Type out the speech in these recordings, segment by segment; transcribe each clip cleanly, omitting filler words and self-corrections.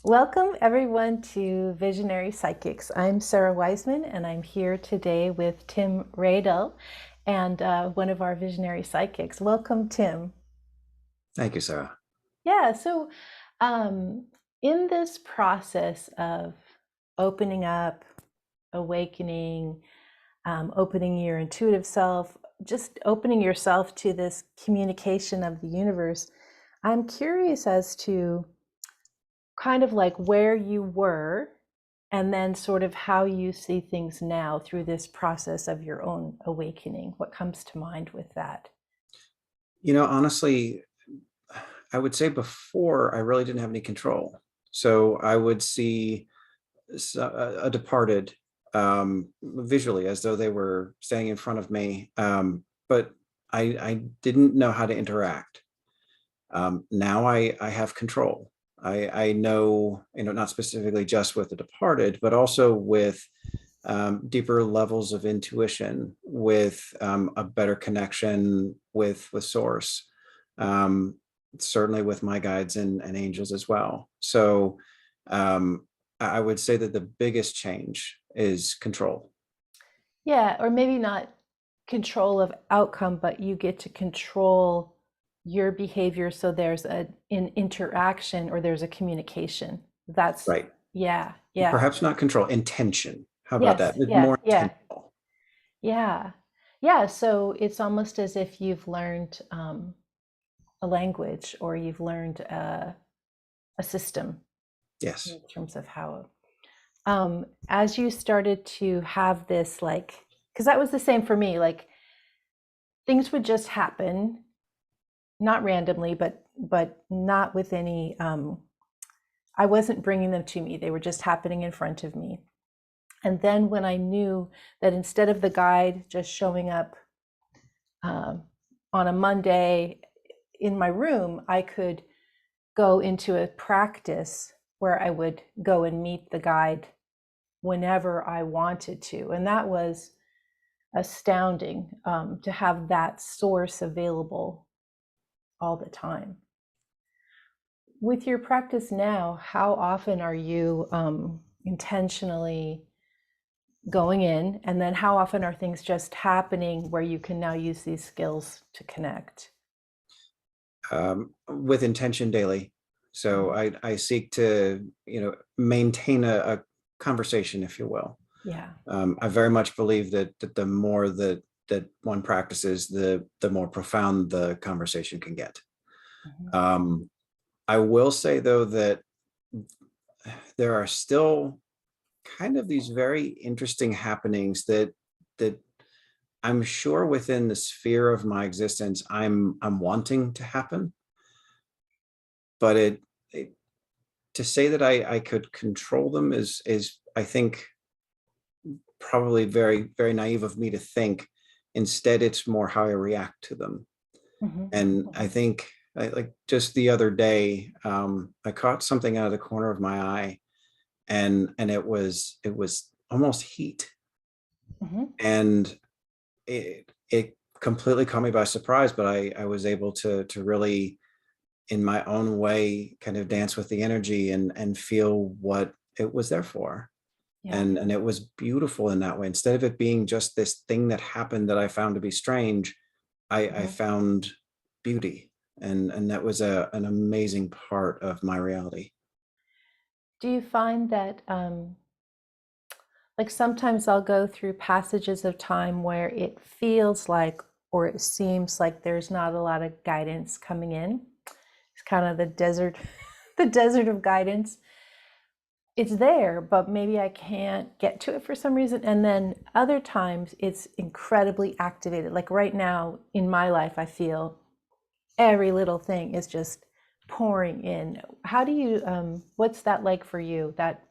Welcome everyone to Visionary Psychics. I'm Sara Wiseman and I'm here today with Tim Radle and one of our Visionary Psychics. Welcome, Tim. Thank you, Sarah. Yeah, so um, in this process of opening up, awakening, opening your intuitive self, just opening yourself to this communication of the universe, I'm curious as to kind of like where you were and then sort of how you see things now through this process of your own awakening. What comes to mind with that? Honestly, I would say before I really didn't have any control. So I would see a departed visually as though they were standing in front of me, but I didn't know how to interact. Now I have control. I know, not specifically just with the departed, but also with deeper levels of intuition, with a better connection with source, um, certainly with my guides and angels as well. So I would say that the biggest change is control. Yeah, or maybe not control of outcome, but you get to control your behavior so there's an interaction or there's a communication. That's, Right. yeah, yeah. Perhaps not control, intention. How about Yes, that? It's yeah, more yeah, intentional. yeah. Yeah, so it's almost as if you've learned a language or you've learned a system Yes. in terms of how as you started to have this, like, because that was the same for me, like things would just happen, not randomly, but not with any I wasn't bringing them to me, they were just happening in front of me. And then when I knew that instead of the guide just showing up um, on a Monday in my room, I could go into a practice where I would go and meet the guide whenever I wanted to. And that was astounding, to have that source available all the time. With your practice now, how often are you intentionally going in? And then how often are things just happening where you can now use these skills to connect? With intention daily. So Mhm. I seek to, maintain a conversation, if you will. Yeah. I very much believe that the more that one practices, the more profound the conversation can get. Mhm. Um, I will say though that there are still kind of these very interesting happenings that I'm sure within the sphere of my existence I'm wanting to happen, but it to say that I could control them is I think probably very naive of me to think. Instead, it's more how I react to them. Mhm. And I Mhm. think like just the other day, I caught something out of the corner of my eye, and it was almost heat, Mhm. and it completely caught me by surprise. But I was able to really, in my own way, kind of dance with the energy and feel what it was there for. Yeah. And it was beautiful in that way. Instead of it being just this thing that happened that I found to be strange, I Mhm. found beauty, and that was an amazing part of my reality. Do you find that like sometimes I'll go through passages of time where it feels like or it seems like there's not a lot of guidance coming in. It's kind of the desert, the desert of guidance. It's there, but maybe I can't get to it for some reason. And then other times it's incredibly activated. Like right now in my life, I feel every little thing is just pouring in. How do you, what's that like for you? That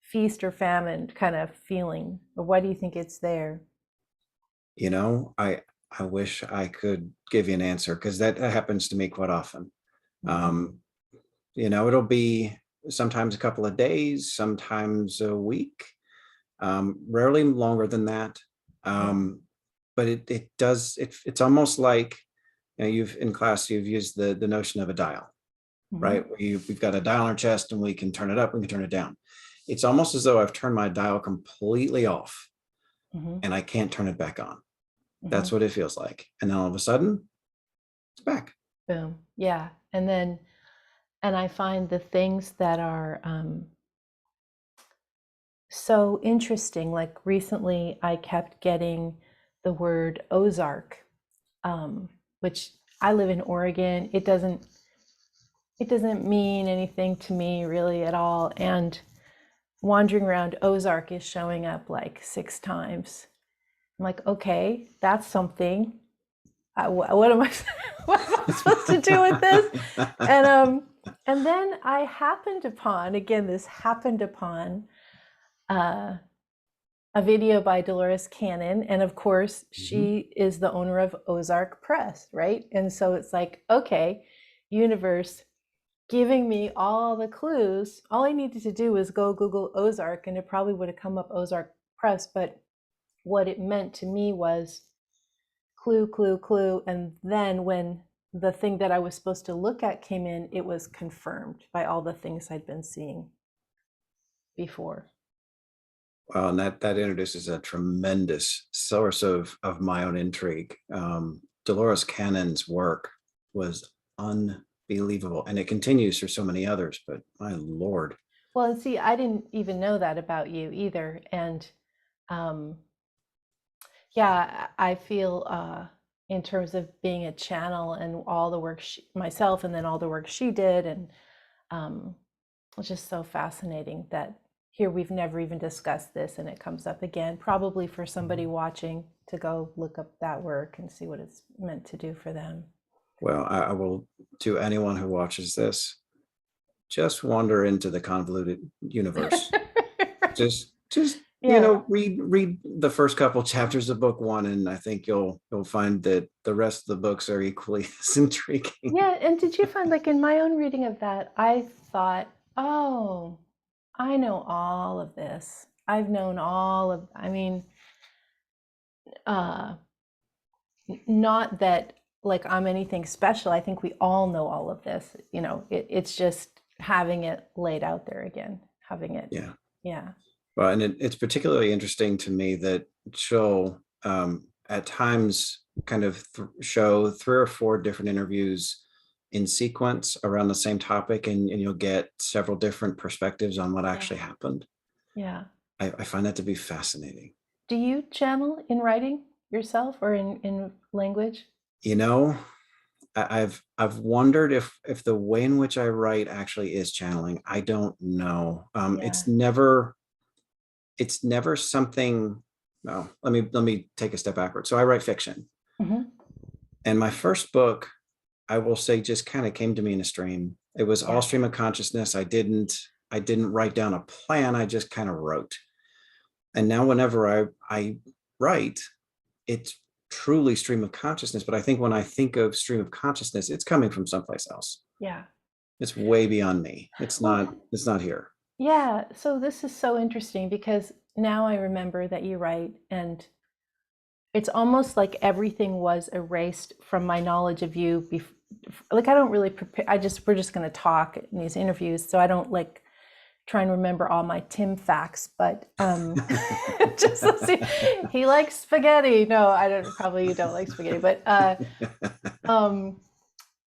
feast or famine kind of feeling? Or why do you think it's there? I wish I could give you an answer because that happens to me quite often. Mhm. Um, it'll be sometimes a couple of days, sometimes a week, rarely longer than that. Yeah. Um, but it does it's almost like, you've in class you've used the notion of a dial. right? We've got a dial on our chest and we can turn it up, we can turn it down. It's almost as though I've turned my dial completely off and I can't turn it back on. That's what it feels like. And then all of a sudden, it's back. Boom. Yeah. And I find the things that are so interesting, like recently I kept getting the word Ozark, which I live in Oregon. It doesn't mean anything to me really at all. And wandering around, Ozark is showing up like 6 times. I'm like, okay, that's something. What am I supposed to do with this? And then I happened upon, again, this happened upon a video by Dolores Cannon. And of course, she is the owner of Ozark Press, right? And so it's like, okay, universe giving me all the clues. All I needed to do was go Google Ozark and it probably would have come up Ozark Press. But what it meant to me was clue, clue, clue. And then when the thing that I was supposed to look at came in, it was confirmed by all the things I'd been seeing before. Wow, and that introduces a tremendous source of my own intrigue. Dolores Cannon's work was unbelievable, and it continues for so many others, but my Lord. Well, and see, I didn't even know that about you either. And yeah, I feel in terms of being a channel and all the work myself and then all the work she did, and it's just so fascinating that here we've never even discussed this and it comes up again, probably for somebody watching to go look up that work and see what it's meant to do for them. Well, I will, to anyone who watches this, just wander into the convoluted universe. just Yeah. you know, read the first couple chapters of book 1, and I think you'll find that the rest of the books are equally as intriguing. Yeah, and did you find, like in my own reading of that, I thought, oh, I know all of this. I've known all of, I mean, not that like I'm anything special. I think we all know all of this. You know, it's just having it laid out there again, having it. Yeah. Yeah. Well, and it's particularly interesting to me that she'll at times kind of show 3 or 4 different interviews in sequence around the same topic, and you'll get several different perspectives on what actually happened. Yeah. I find that to be fascinating. Do you channel in writing yourself or in language? You know, I've wondered if the way in which I write actually is channeling. I don't know. It's never something. No, let me take a step backwards. So I write fiction, and my first book, I will say, just kind of came to me in a stream. It was all stream of consciousness. I didn't write down a plan. I just kind of wrote. And now whenever I write, it's truly stream of consciousness. But I think when I think of stream of consciousness, it's coming from someplace else. Yeah. It's way beyond me. It's not here. Yeah. So this is so interesting because now I remember that you write, and it's almost like everything was erased from my knowledge of you. Like I don't really prepare. We're just going to talk in these interviews. So I don't like try and remember all my Tim facts, but just see, he likes spaghetti. No, I don't. Probably you don't like spaghetti, but and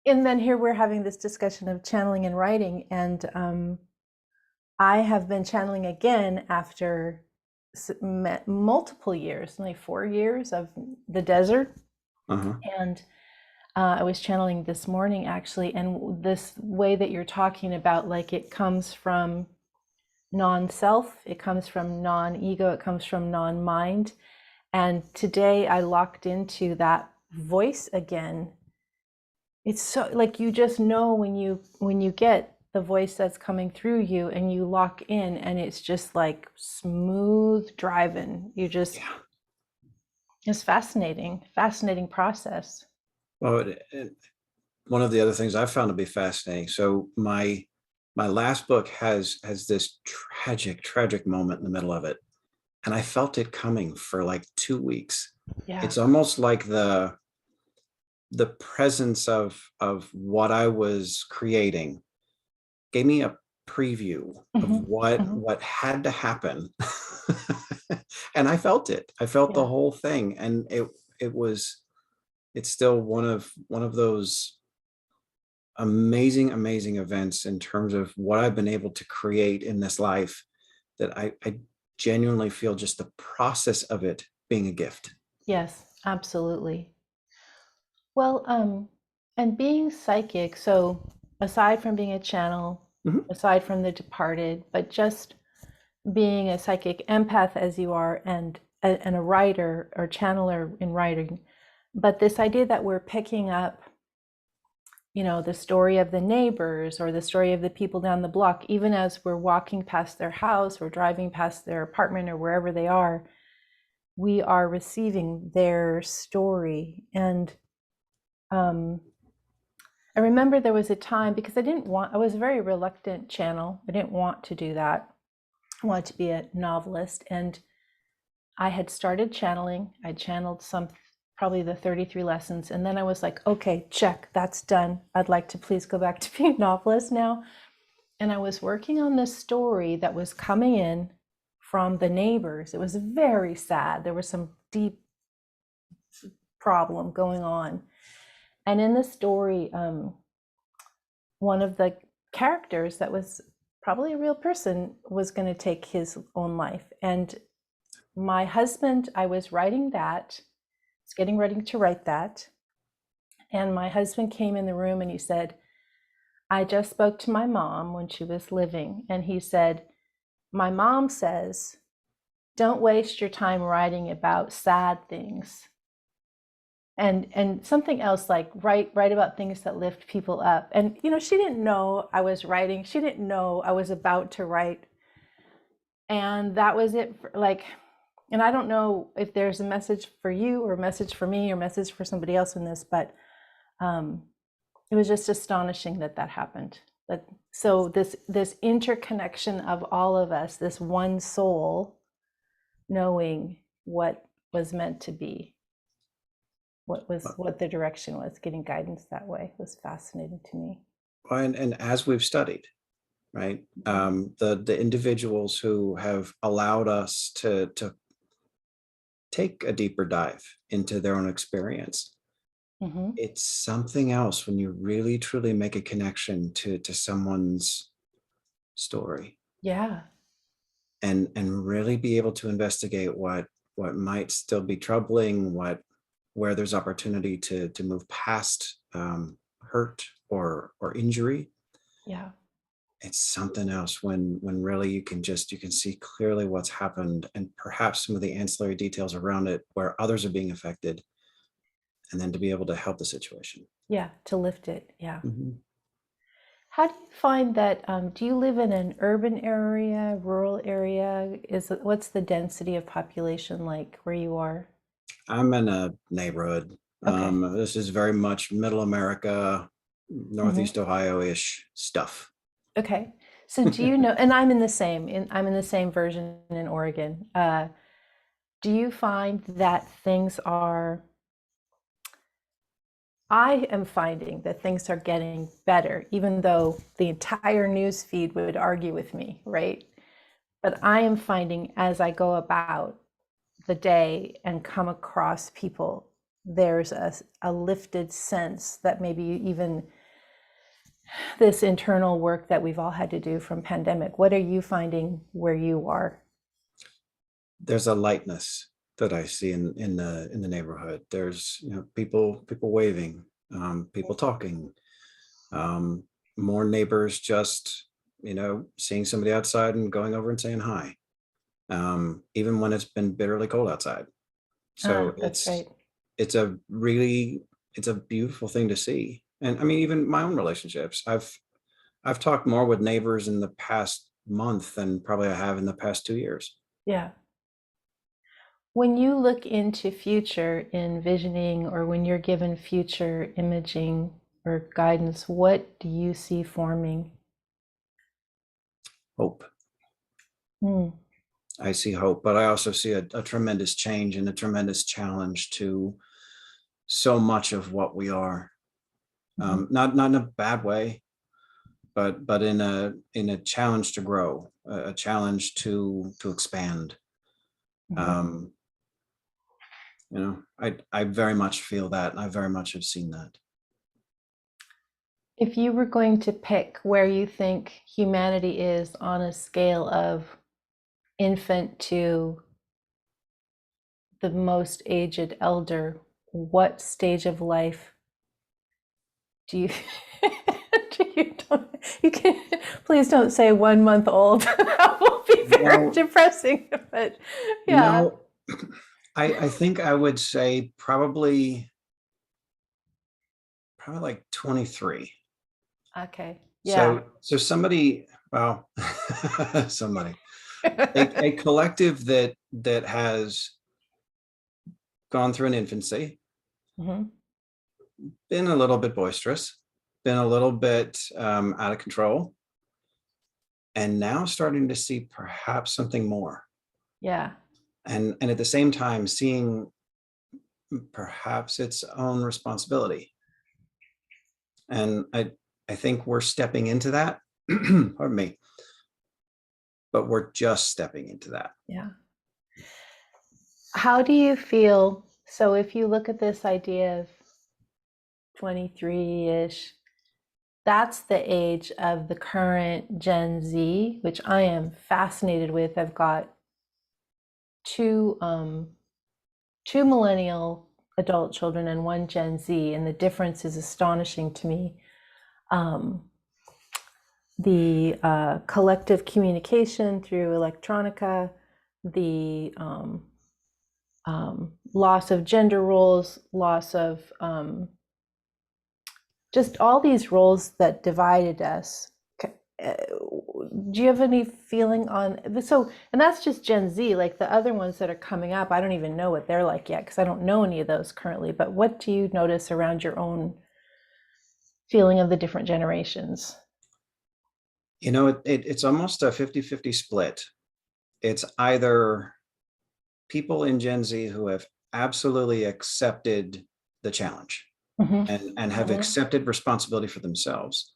then here we're having this discussion of channeling and writing, and I have been channeling again after multiple years, like 4 years of the desert, and I was channeling this morning actually, and this way that you're talking about, like it comes from non-self, it comes from non-ego, it comes from non-mind. And today I locked into that voice again. It's so like you just know when you get the voice that's coming through you and you lock in, and it's just like smooth driving. You just it's fascinating process. Well, one of the other things I've found to be fascinating. So my last book has this tragic moment in the middle of it, and I felt it coming for like 2 weeks. Yeah. It's almost like the presence of what I was creating gave me a preview of Mhm, mhm. what had to happen. And I felt it. I felt the Yeah. whole thing. And it was, it's still one of those amazing, amazing events in terms of what I've been able to create in this life, that I genuinely feel just the process of it being a gift. Yes, absolutely. Well, and being psychic, so aside from being a channel, Mhm. aside from the departed, but just being a psychic empath as you are, and a writer or channeler in writing, but this idea that we're picking up, the story of the neighbors or the story of the people down the block, even as we're walking past their house or driving past their apartment or wherever they are, we are receiving their story. And um, I remember there was a time, because I was a very reluctant channel. I didn't want to do that. I wanted to be a novelist. And I had started channeling. I channeled probably the 33 lessons. And then I was like, okay, check, that's done. I'd like to please go back to being a novelist now. And I was working on this story that was coming in from the neighbors. It was very sad. There was some deep problem going on. And in the story, one of the characters that was probably a real person was going to take his own life. And my husband, I was writing that, was getting ready to write that. And my husband came in the room and he said, I just spoke to my mom when she was living. And he said, my mom says, don't waste your time writing about sad things. And something else, like write about things that lift people up. And she didn't know I was writing. She didn't know I was about to write. And that was it. And I don't know if there's a message for you or a message for me or a message for somebody else in this, but it was just astonishing that happened. So this interconnection of all of us, this one soul, knowing what was meant to be, what the direction was, getting guidance that way, was fascinating to me. And as we've studied, right, the individuals who have allowed us to take a deeper dive into their own experience, Mm-hmm. it's something else when you really truly make a connection to someone's story, Yeah. and really be able to investigate what might still be troubling, where there's opportunity to move past hurt or injury. Yeah. It's something else when really you can see clearly what's happened, and perhaps some of the ancillary details around it where others are being affected, and then to be able to help the situation. Yeah. To lift it. Yeah. Mhm. How do you find that? Do you live in an urban area, rural area? What's the density of population like where you are? I'm in a neighborhood. Okay. This is very much middle America, Hmm. Northeast Ohio-ish stuff. Okay. So do you know? And I'm in the same version in Oregon. Do you find that things are? I am finding that things are getting better, even though the entire news feed would argue with me, right? But I am finding, as I go about the day and come across people, there's a lifted sense that maybe even this internal work that we've all had to do from pandemic. What are you finding where you are? There's a lightness that I see in the neighborhood. There's, people waving, people talking, um, more neighbors just, seeing somebody outside and going over and saying hi, even when it's been bitterly cold outside. So Ah, that's right. it's a really, it's a beautiful thing to see. And I mean, even my own relationships, I've talked more with neighbors in the past month than probably I have in the past 2 years. Yeah. When you look into future envisioning, or when you're given future imaging or guidance, what do you see forming? Hope. Hmm. I see hope, but I also see a tremendous change and a tremendous challenge to so much of what we are. Mhm. Not in a bad way, but in a challenge to grow, a challenge to expand. Mhm. You know, I very much feel that, and I very much have seen that. If you were going to pick where you think humanity is on a scale of infant to the most aged elder, what stage of life do you you can please don't say 1 month old. That will be very No, depressing. But yeah. no, I think I would say probably like 23. Okay. Yeah. So somebody, well, somebody, a collective that has gone through an infancy, Mhm. been a little bit boisterous, been a little bit out of control, and now starting to see perhaps something more. Yeah. And at the same time, seeing perhaps its own responsibility. And I think we're stepping into that. Pardon me, but we're just stepping into that. Yeah. How do you feel? So if you look at this idea of 23-ish, that's the age of the current Gen Z, which I am fascinated with. I've got two two millennial adult children and one Gen Z, and the difference is astonishing to me. Um, the collective communication through electronica, the loss of gender roles, loss of just all these roles that divided us. Do you have any feeling on so, and that's just Gen Z, like the other ones that are coming up, I don't even know what they're like yet because I don't know any of those currently, but what do you notice around your own feeling of the different generations? You know, it's almost a 50-50 split. It's either people in Gen Z who have absolutely accepted the challenge Mm-hmm. and have Mm-hmm. accepted responsibility for themselves.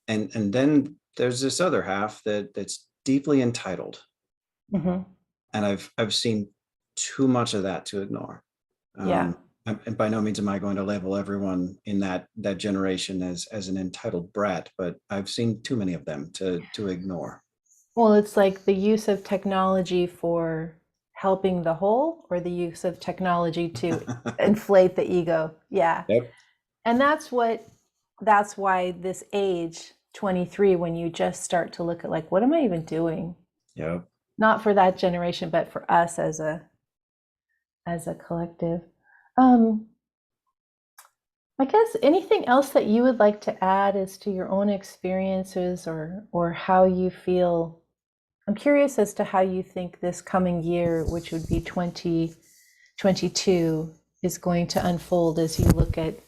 And then there's this other half that's deeply entitled. Mm-hmm. And I've seen too much of that to ignore. Yeah. And by no means am I going to label everyone in that generation as an entitled brat, but I've seen too many of them to ignore. Well, it's like the use of technology for helping the whole or the use of technology to inflate the ego. Yeah. Yep. And that's why this age 23, when you just start to look at like, what am I even doing? Yep. Not for that generation, but for us as a collective. Um, I guess anything else that you would like to add as to your own experiences or how you feel. I'm curious as to how you think this coming year, which would be 2022, is going to unfold as you look at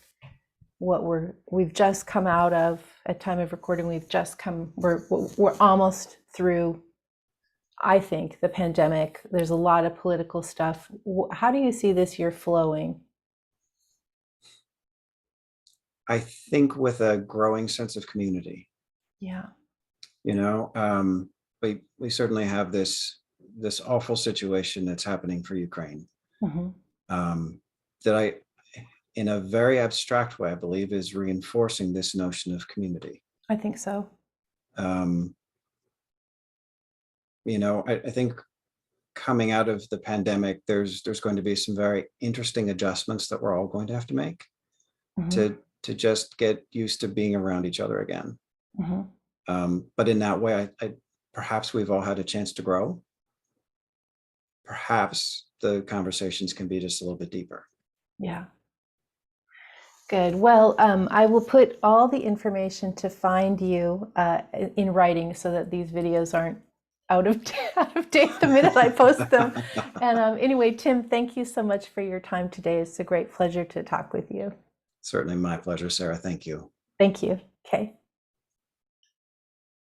what we've just come out of. At time of recording, we're almost through, I think, the pandemic. There's a lot of political stuff. How do you see this year flowing? I think with a growing sense of community. Yeah. You know, we certainly have this awful situation that's happening for Ukraine. Mm-hmm. That in a very abstract way, I believe is reinforcing this notion of community. I think so. Um, you know, I think coming out of the pandemic, there's going to be some very interesting adjustments that we're all going to have to make Mm-hmm. to just get used to being around each other again. Mm-hmm. But in that way, I perhaps we've all had a chance to grow. Perhaps the conversations can be just a little bit deeper. Yeah. Good. Well, I will put all the information to find you in writing so that these videos aren't out of out of date the minute I post them. And anyway, Tim, thank you so much for your time today. It's a great pleasure to talk with you. Certainly my pleasure, Sarah. Thank you. Thank you. Okay.